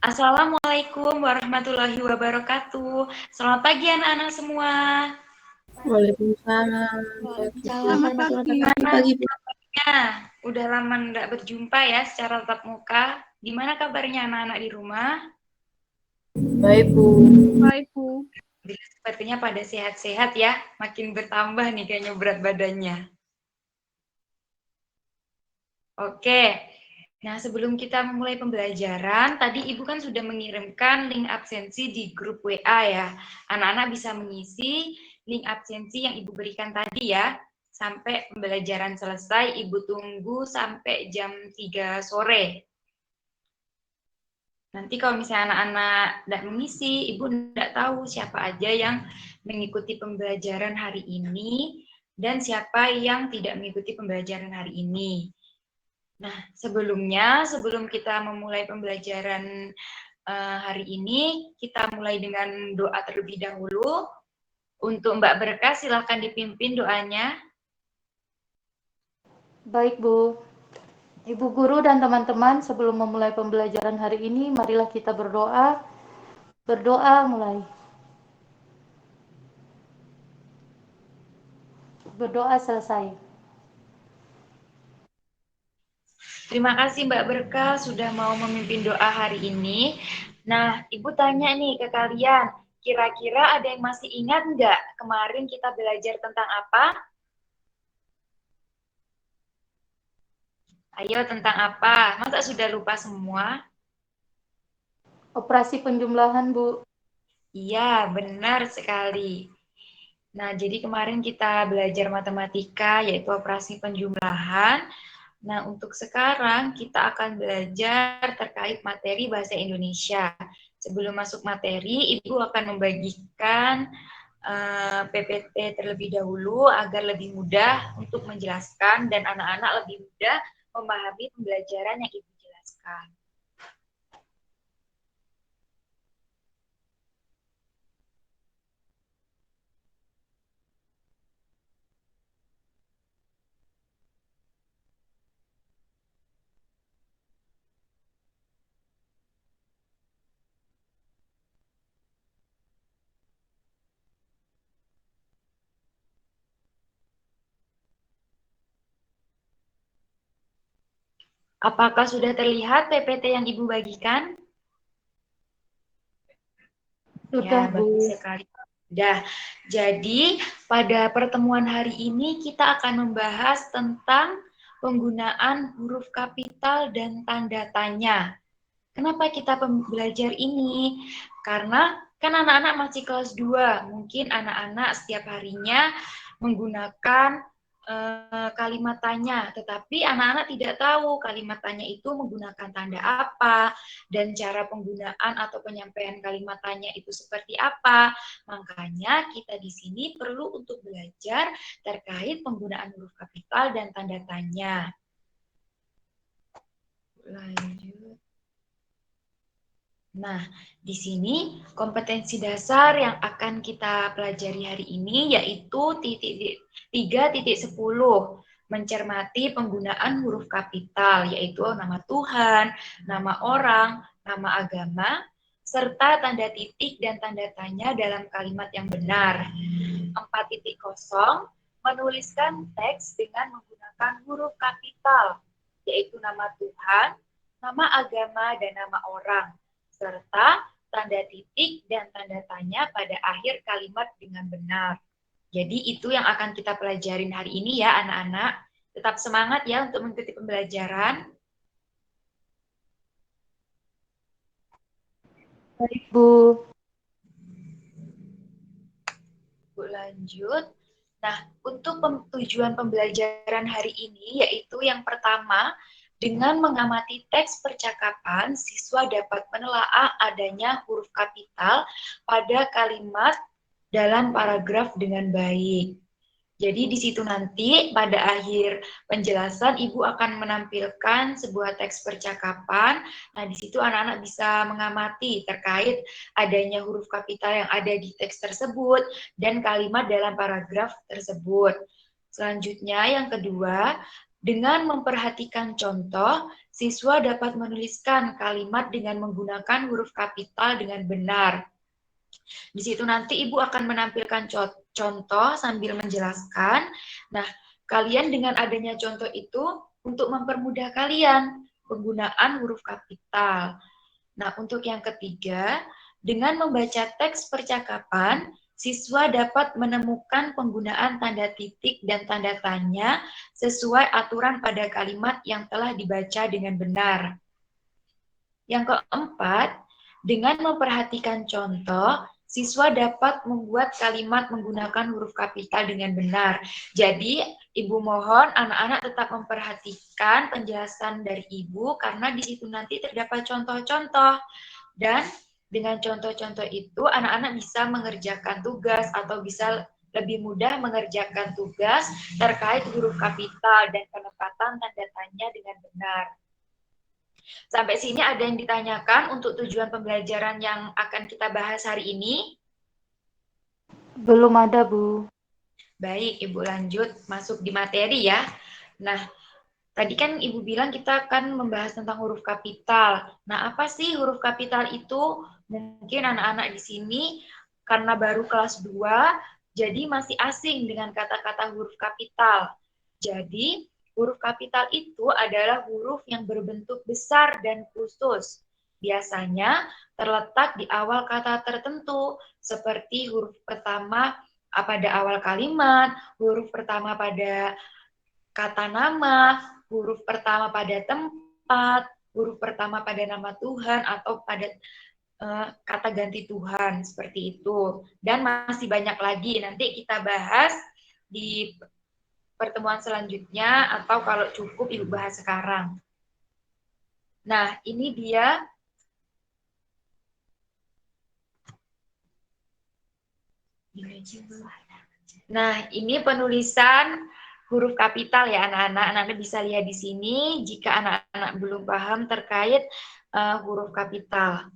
Assalamualaikum warahmatullahi wabarakatuh. Selamat pagi anak-anak semua. Waalaikumsalam. Waalaikumsalam Selamat warahmatullahi pagi, wabarakatuh. Bu. Ya, udah lama nggak berjumpa ya secara tatap muka. Gimana kabarnya anak-anak di rumah? Baik, Bu. Baik, Bu. Sepertinya pada sehat-sehat ya. Makin bertambah nih kayaknya berat badannya. Oke. Nah, sebelum kita memulai pembelajaran, tadi Ibu kan sudah mengirimkan link absensi di grup WA ya. Anak-anak bisa mengisi link absensi yang Ibu berikan tadi ya. Sampai pembelajaran selesai, Ibu tunggu sampai jam 3 sore. Nanti kalau misalnya anak-anak tidak mengisi, Ibu tidak tahu siapa aja yang mengikuti pembelajaran hari ini dan siapa yang tidak mengikuti pembelajaran hari ini. Nah, sebelum kita memulai pembelajaran hari ini, kita mulai dengan doa terlebih dahulu. Untuk Mbak Berkah, silakan dipimpin doanya. Baik, Bu. Ibu guru dan teman-teman, sebelum memulai pembelajaran hari ini, marilah kita berdoa. Berdoa mulai. Berdoa selesai. Terima kasih Mbak Berkah sudah mau memimpin doa hari ini. Nah, Ibu tanya nih ke kalian, kira-kira ada yang masih ingat nggak kemarin kita belajar tentang apa? Ayo, tentang apa? Masa sudah lupa semua? Operasi penjumlahan, Bu. Iya, benar sekali. Nah, jadi kemarin kita belajar matematika, yaitu operasi penjumlahan. Nah, untuk sekarang kita akan belajar terkait materi bahasa Indonesia. Sebelum masuk materi, Ibu akan membagikan PPT terlebih dahulu agar lebih mudah untuk menjelaskan dan anak-anak lebih mudah memahami pembelajaran yang Ibu jelaskan. Apakah sudah terlihat PPT yang Ibu bagikan? Sudah, Ya, Bu. bagus sekali. Sudah. Jadi, pada pertemuan hari ini kita akan membahas tentang penggunaan huruf kapital dan tanda tanya. Kenapa kita belajar ini? Karena kan anak-anak masih kelas 2, mungkin anak-anak setiap harinya menggunakan kalimat tanya, tetapi anak-anak tidak tahu kalimat tanya itu menggunakan tanda apa dan cara penggunaan atau penyampaian kalimat tanya itu seperti apa. Makanya kita di sini perlu untuk belajar terkait penggunaan huruf kapital dan tanda tanya. Lanjut. Nah, di sini kompetensi dasar yang akan kita pelajari hari ini yaitu 3.10, mencermati penggunaan huruf kapital, yaitu nama Tuhan, nama orang, nama agama, serta tanda titik dan tanda tanya dalam kalimat yang benar. 4.0, menuliskan teks dengan menggunakan huruf kapital, yaitu nama Tuhan, nama agama, dan nama orang, serta tanda titik dan tanda tanya pada akhir kalimat dengan benar. Jadi itu yang akan kita pelajarin hari ini ya anak-anak. Tetap semangat ya untuk mengikuti pembelajaran. Baik, Bu. Lanjut. Nah, untuk tujuan pembelajaran hari ini yaitu yang pertama, dengan mengamati teks percakapan, siswa dapat menelaah adanya huruf kapital pada kalimat dalam paragraf dengan baik. Jadi di situ nanti pada akhir penjelasan Ibu akan menampilkan sebuah teks percakapan. Nah, di situ anak-anak bisa mengamati terkait adanya huruf kapital yang ada di teks tersebut dan kalimat dalam paragraf tersebut. Selanjutnya yang kedua, Dengan memperhatikan contoh, siswa dapat menuliskan kalimat dengan menggunakan huruf kapital dengan benar. Di situ nanti Ibu akan menampilkan contoh sambil menjelaskan. Nah, kalian dengan adanya contoh itu untuk mempermudah kalian penggunaan huruf kapital. Nah, untuk yang ketiga, dengan membaca teks percakapan, siswa dapat menemukan penggunaan tanda titik dan tanda tanya sesuai aturan pada kalimat yang telah dibaca dengan benar. Yang keempat, dengan memperhatikan contoh, siswa dapat membuat kalimat menggunakan huruf kapital dengan benar. Jadi, Ibu mohon anak-anak tetap memperhatikan penjelasan dari Ibu karena di situ nanti terdapat contoh-contoh. Dan dengan contoh-contoh itu, anak-anak bisa mengerjakan tugas atau bisa lebih mudah mengerjakan tugas terkait huruf kapital dan penempatan tanda tanya dengan benar. Sampai sini ada yang ditanyakan untuk tujuan pembelajaran yang akan kita bahas hari ini? Belum ada, Bu. Baik, Ibu lanjut masuk di materi ya. Nah, tadi kan Ibu bilang kita akan membahas tentang huruf kapital. Nah, apa sih huruf kapital itu? Mungkin anak-anak di sini karena baru kelas 2, jadi masih asing dengan kata-kata huruf kapital. Jadi, huruf kapital itu adalah huruf yang berbentuk besar dan khusus. Biasanya terletak di awal kata tertentu, seperti huruf pertama pada awal kalimat, huruf pertama pada kata nama, huruf pertama pada tempat, huruf pertama pada nama Tuhan, atau pada kata ganti Tuhan, seperti itu. Dan masih banyak lagi, nanti kita bahas di pertemuan selanjutnya, atau kalau cukup Ibu bahas sekarang. Nah, ini dia ini penulisan huruf kapital ya anak-anak. Anak-anak bisa lihat di sini jika anak-anak belum paham terkait huruf kapital.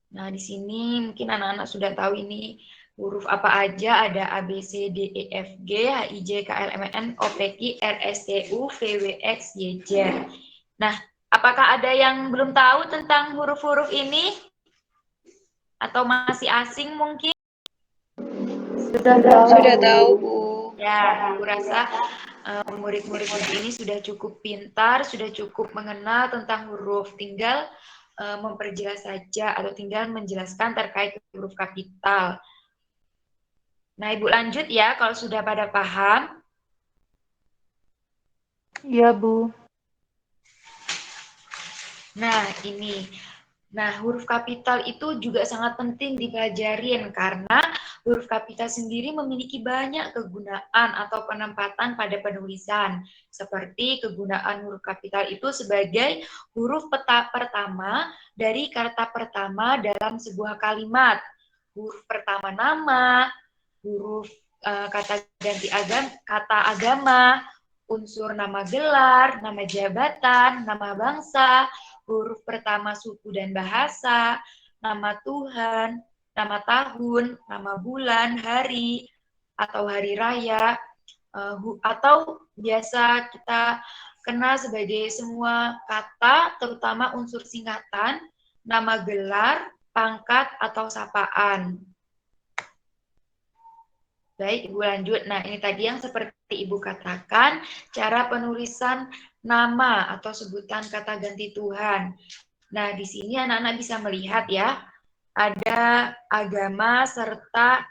Nah, di sini mungkin anak-anak sudah tahu ini huruf apa aja. Ada A, B, C, D, E, F, G, H, I, J, K, L, M, N, O, P, Q, R, S, T, U, V, W, X, Y, Z. Nah, apakah ada yang belum tahu tentang huruf-huruf ini? Atau masih asing mungkin? Sudah tahu, Bu. Ya, aku rasa murid-murid ini sudah cukup pintar, sudah cukup mengenal tentang huruf. Tinggal memperjelas saja atau tinggal menjelaskan terkait huruf kapital. Nah, Ibu lanjut ya kalau sudah pada paham. Iya, Bu. Nah, ini. Nah, huruf kapital itu juga sangat penting dipelajarin karena huruf kapital sendiri memiliki banyak kegunaan atau penempatan pada penulisan. Seperti kegunaan huruf kapital itu sebagai huruf peta pertama dari kata pertama dalam sebuah kalimat. Huruf pertama nama, huruf kata ganti kata agama, unsur nama gelar, nama jabatan, nama bangsa, huruf pertama suku dan bahasa, nama Tuhan, nama tahun, nama bulan, hari, atau hari raya, atau biasa kita kenal sebagai semua kata, terutama unsur singkatan, nama gelar, pangkat, atau sapaan. Baik, Ibu lanjut. Nah, ini tadi yang seperti Ibu katakan, cara penulisan nama atau sebutan kata ganti Tuhan. Nah, di sini anak-anak bisa melihat ya, ada agama serta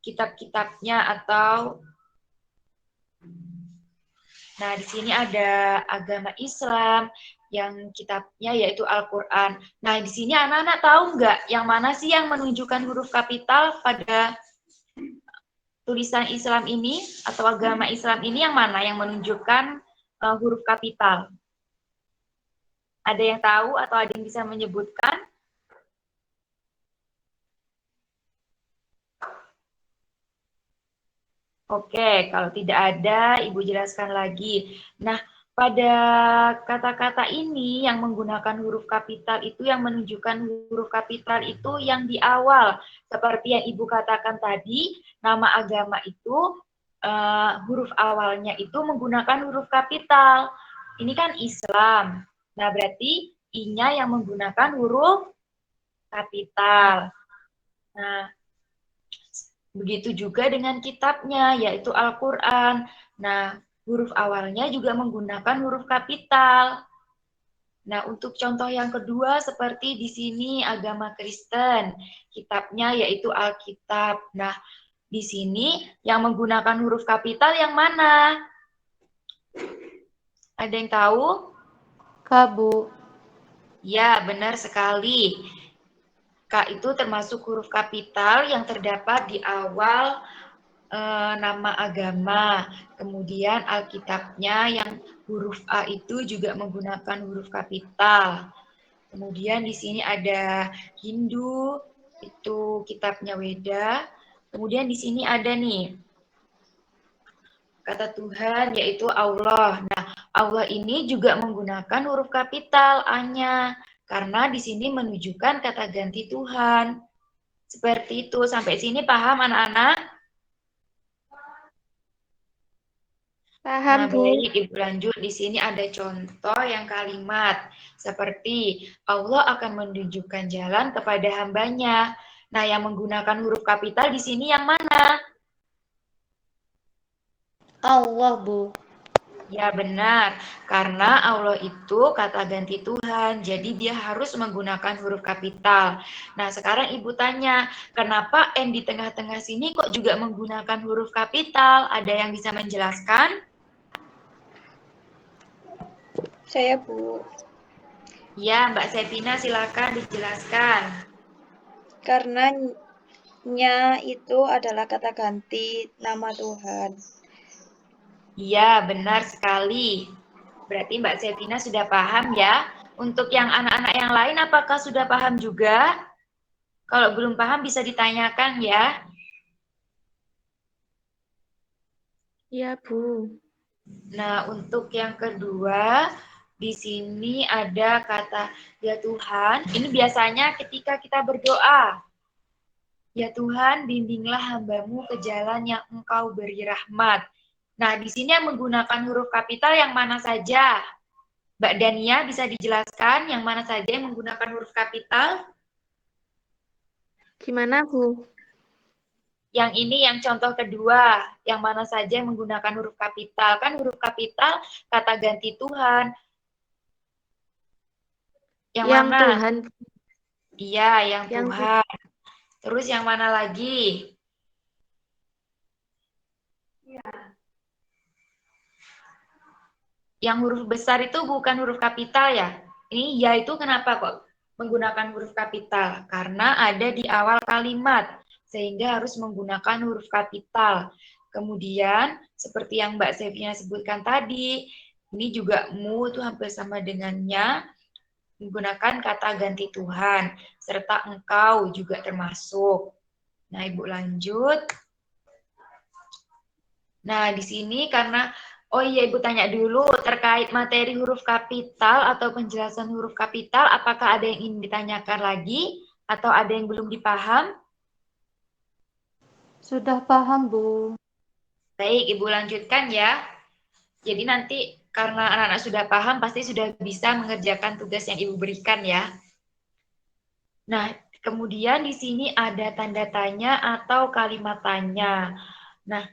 kitab-kitabnya atau nah, di sini ada agama Islam yang kitabnya yaitu Al-Qur'an. Nah, di sini anak-anak tahu nggak yang mana sih yang menunjukkan huruf kapital pada tulisan Islam ini atau agama Islam ini yang mana yang menunjukkan huruf kapital? Ada yang tahu atau ada yang bisa menyebutkan? Oke, kalau tidak ada, Ibu jelaskan lagi. Nah, pada kata-kata ini yang menggunakan huruf kapital itu, yang menunjukkan huruf kapital itu yang di awal. Seperti yang Ibu katakan tadi, nama agama itu huruf awalnya itu menggunakan huruf kapital. Ini kan Islam. Nah, berarti I-nya yang menggunakan huruf kapital. Nah, begitu juga dengan kitabnya, yaitu Al-Quran. Nah, huruf awalnya juga menggunakan huruf kapital. Nah, untuk contoh yang kedua, seperti di sini agama Kristen, kitabnya yaitu Alkitab. Nah, di sini yang menggunakan huruf kapital yang mana? Ada yang tahu? K, Bu. Ya, benar sekali. K itu termasuk huruf kapital yang terdapat di awal nama agama. Kemudian Alkitabnya yang huruf A itu juga menggunakan huruf kapital. Kemudian di sini ada Hindu, itu kitabnya Weda. Kemudian di sini ada nih kata Tuhan, yaitu Allah. Nah, Allah ini juga menggunakan huruf kapital A-nya, karena di sini menunjukkan kata ganti Tuhan. Seperti itu. Sampai sini paham anak-anak? Paham, Nah, Bu. baik, Ibu lanjut. Di sini ada contoh yang kalimat. Seperti, Allah akan menunjukkan jalan kepada hambanya. Nah, yang menggunakan huruf kapital di sini yang mana? Allah, Bu. Ya, benar. Karena Allah itu kata ganti Tuhan. Jadi, dia harus menggunakan huruf kapital. Nah, sekarang Ibu tanya, kenapa N di tengah-tengah sini kok juga menggunakan huruf kapital? Ada yang bisa menjelaskan? Saya, Bu. Ya, Mbak Sepina, silakan dijelaskan. Karena nya itu adalah kata ganti nama Tuhan. Iya, benar sekali. Berarti Mbak Sepina sudah paham ya. Untuk yang anak-anak yang lain, apakah sudah paham juga? Kalau belum paham bisa ditanyakan ya. Iya, Bu. Nah, untuk yang kedua, di sini ada kata ya Tuhan. Ini biasanya ketika kita berdoa. Ya Tuhan, bimbinglah hambamu ke jalan yang Engkau beri rahmat. Nah, di sini yang menggunakan huruf kapital yang mana saja? Mbak Dania bisa dijelaskan yang mana saja yang menggunakan huruf kapital? Gimana, Bu? Yang ini yang contoh kedua, yang mana saja yang menggunakan huruf kapital? Kan huruf kapital kata ganti Tuhan. Yang mana? Tuhan. Iya, yang Yang Tuhan. Terus yang mana lagi? Yang huruf besar itu bukan huruf kapital ya? Ini ya itu kenapa kok menggunakan huruf kapital? Karena ada di awal kalimat, sehingga harus menggunakan huruf kapital. Kemudian, seperti yang Mbak Sevina sebutkan tadi, ini juga mu itu hampir sama dengannya, menggunakan kata ganti Tuhan, serta engkau juga termasuk. Nah, Ibu lanjut. Nah, di sini karena, oh iya Ibu tanya dulu terkait materi huruf kapital atau penjelasan huruf kapital, apakah ada yang ingin ditanyakan lagi atau ada yang belum dipaham? Sudah paham, Bu. Baik, Ibu lanjutkan ya. Jadi nanti karena anak-anak sudah paham, pasti sudah bisa mengerjakan tugas yang Ibu berikan ya. Nah, kemudian di sini ada tanda tanya atau kalimat tanya. Nah,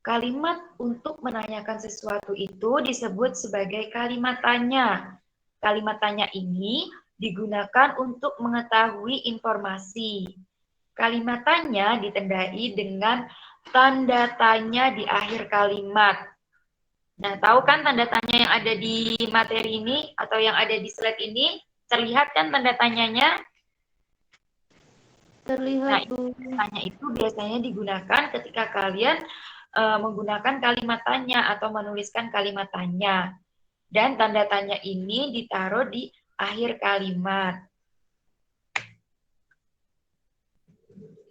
kalimat untuk menanyakan sesuatu itu disebut sebagai kalimat tanya. Kalimat tanya ini digunakan untuk mengetahui informasi. Kalimat tanya ditandai dengan tanda tanya di akhir kalimat. Nah, tahu kan tanda tanya yang ada di materi ini atau yang ada di slide ini? Terlihat kan tanda tanyanya? Nah, Terlihat, Bu. tanya itu biasanya digunakan ketika kalian menggunakan kalimat tanya atau menuliskan kalimat tanya. Dan tanda tanya ini ditaruh di akhir kalimat.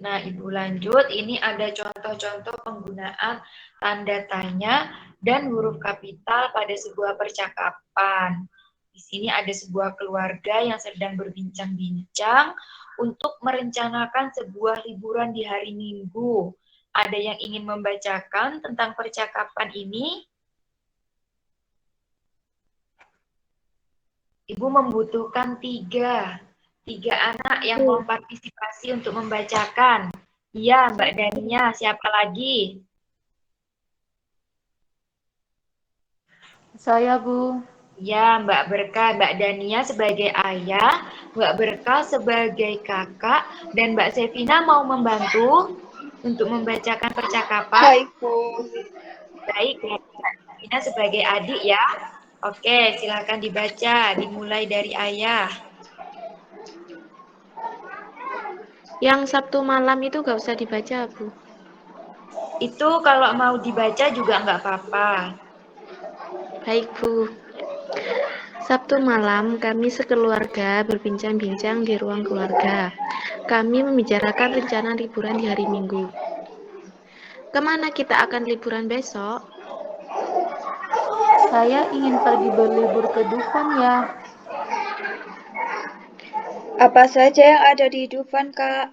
Nah, Ibu lanjut. Ini ada contoh-contoh penggunaan tanda tanya dan huruf kapital pada sebuah percakapan. Di sini ada sebuah keluarga yang sedang berbincang-bincang untuk merencanakan sebuah liburan di hari Minggu. Ada yang ingin membacakan tentang percakapan ini? Ibu membutuhkan tiga anak yang mau partisipasi untuk membacakan. Iya, Mbak Dania, siapa lagi? Saya, Bu. Ya, Mbak Berkah, Mbak Dania sebagai ayah, Mbak Berkah sebagai kakak, dan Mbak Sevina mau membantu untuk membacakan percakapan. Baik, Bu. Baik, Mbak Sevina sebagai adik ya. Oke, silakan dibaca, dimulai dari ayah. Yang Sabtu malam itu gak usah dibaca, Bu. Itu kalau mau dibaca juga nggak apa-apa. Baik, Bu. Sabtu malam, kami sekeluarga berbincang-bincang di ruang keluarga. Kami membicarakan rencana liburan di hari Minggu. Kemana kita akan liburan besok? Saya ingin pergi berlibur ke Dufan ya. Apa saja yang ada di Dufan, Kak?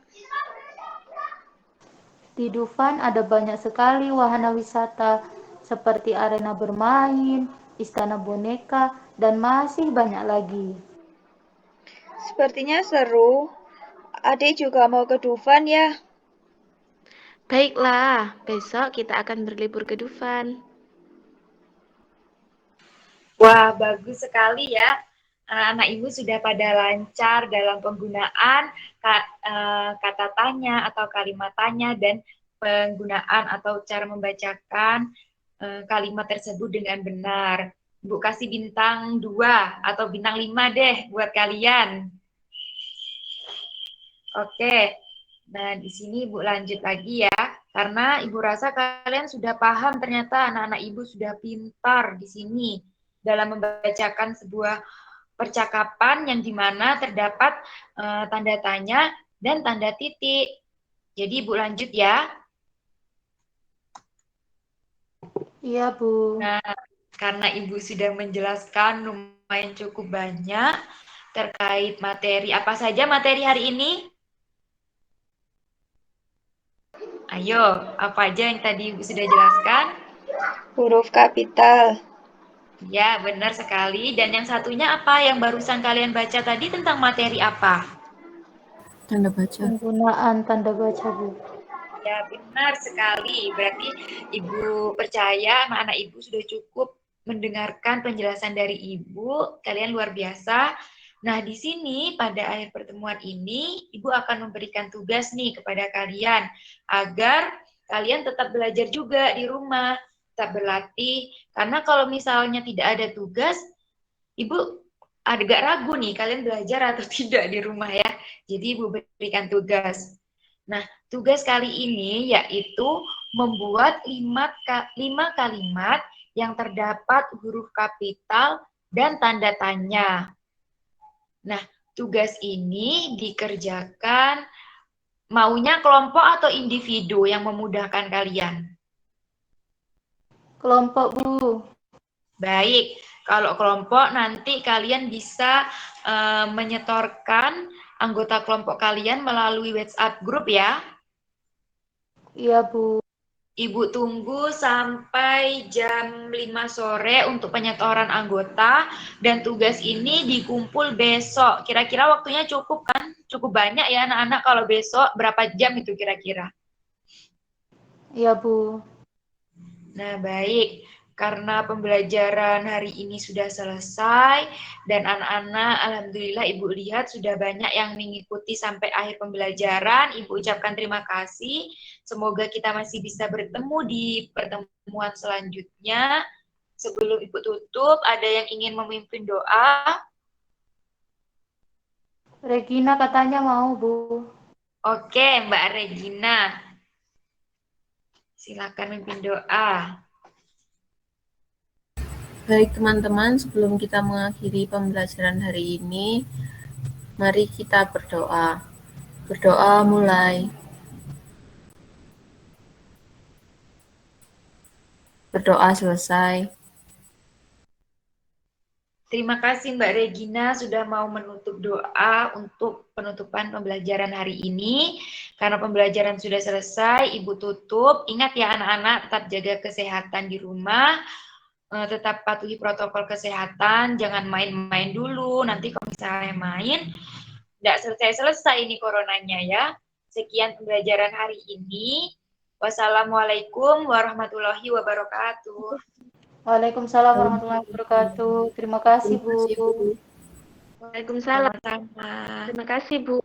Di Dufan ada banyak sekali wahana wisata seperti arena bermain, istana boneka, dan masih banyak lagi. Sepertinya seru. Adik juga mau ke Dufan ya? Baiklah, besok kita akan berlibur ke Dufan. Wah, bagus sekali ya. Anak ibu sudah pada lancar dalam penggunaan kata tanya atau kalimat tanya dan penggunaan atau cara membacakan kalimat tersebut dengan benar. Ibu kasih bintang 2 atau bintang 5 deh buat kalian. Oke, nah di sini Ibu lanjut lagi ya. Karena Ibu rasa kalian sudah paham ternyata anak-anak Ibu sudah pintar di sini dalam membacakan sebuah percakapan yang dimana terdapat tanda tanya dan tanda titik. Jadi Ibu lanjut ya. Iya, Bu. Nah, karena Ibu sudah menjelaskan lumayan cukup banyak terkait materi. Apa saja materi hari ini? Ayo, apa aja yang tadi Ibu sudah jelaskan? Huruf kapital. Ya, benar sekali. Dan yang satunya apa yang barusan kalian baca tadi tentang materi apa? Tanda baca. Penggunaan tanda baca, Bu. Ya, benar sekali. Berarti Ibu percaya anak-anak Ibu sudah cukup mendengarkan penjelasan dari Ibu. Kalian luar biasa. Nah, di sini pada akhir pertemuan ini, Ibu akan memberikan tugas nih kepada kalian agar kalian tetap belajar juga di rumah, tetap berlatih. Karena kalau misalnya tidak ada tugas, Ibu agak ragu nih kalian belajar atau tidak di rumah ya. Jadi Ibu berikan tugas. Nah, tugas kali ini yaitu membuat 5 kalimat yang terdapat huruf kapital dan tanda tanya. Nah, tugas ini dikerjakan maunya kelompok atau individu yang memudahkan kalian? Kelompok, Bu. Baik, kalau kelompok nanti kalian bisa menyetorkan anggota kelompok kalian melalui WhatsApp grup ya. Iya, Bu. Ibu tunggu sampai jam 5 sore untuk penyetoran anggota dan tugas ini dikumpul besok. Kira-kira waktunya cukup kan? Cukup banyak ya anak-anak kalau besok berapa jam itu kira-kira? Iya, Bu. Nah, baik. Karena pembelajaran hari ini sudah selesai dan anak-anak alhamdulillah Ibu lihat sudah banyak yang mengikuti sampai akhir pembelajaran. Ibu ucapkan terima kasih. Semoga kita masih bisa bertemu di pertemuan selanjutnya. Sebelum Ibu tutup, ada yang ingin memimpin doa? Regina katanya mau, Bu. Oke, Mbak Regina. Silakan memimpin doa. Baik teman-teman, sebelum kita mengakhiri pembelajaran hari ini, mari kita berdoa. Berdoa mulai. berdoa selesai. Terima kasih Mbak Regina sudah mau menutup doa untuk penutupan pembelajaran hari ini. Karena pembelajaran sudah selesai, Ibu tutup. Ingat ya anak-anak, tetap jaga kesehatan di rumah, tetap patuhi protokol kesehatan, jangan main-main dulu. Nanti kalau misalnya main, tidak selesai-selesai ini coronanya ya. Sekian pembelajaran hari ini. Wassalamualaikum warahmatullahi wabarakatuh. Waalaikumsalam warahmatullahi wabarakatuh. Terima kasih, Terima kasih, Bu. Bu. Waalaikumsalam. Sama-sama. Terima kasih, Bu.